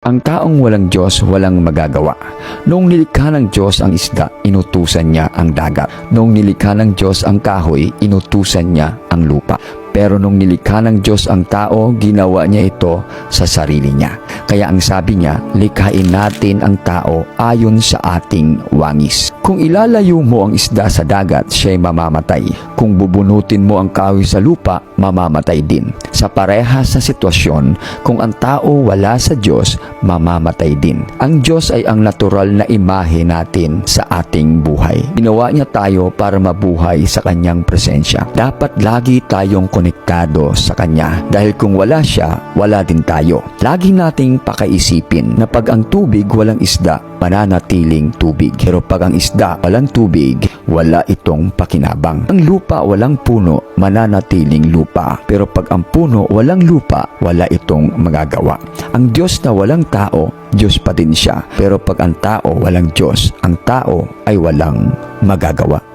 Ang taong walang Diyos, walang magagawa. Noong nilikha ng Diyos ang isda, inutusan niya ang dagat. Noong nilikha ng Diyos ang kahoy, inutusan niya ang lupa. Pero nung nilikha ng Diyos ang tao, ginawa niya ito sa sarili niya. Kaya ang sabi niya, likhain natin ang tao ayon sa ating wangis. Kung ilalayo mo ang isda sa dagat, siya'y mamamatay. Kung bubunutin mo ang kahoy sa lupa, mamamatay din. Sa parehas na sitwasyon, kung ang tao wala sa Diyos, mamamatay din. Ang Diyos ay ang natural na imahe natin sa ating buhay. Ginawa niya tayo para mabuhay sa kanyang presensya. Dapat lagi tayong konektado sa kanya. Dahil kung wala siya, wala din tayo. Lagi nating pakaisipin na pag ang tubig walang isda, mananatiling tubig. Pero pag ang isda walang tubig, wala itong pakinabang. Ang lupa walang puno, mananatiling lupa. Pero pag ang puno walang lupa, wala itong magagawa. Ang Diyos na walang tao, Diyos pa din siya. Pero pag ang tao walang Diyos, ang tao ay walang magagawa.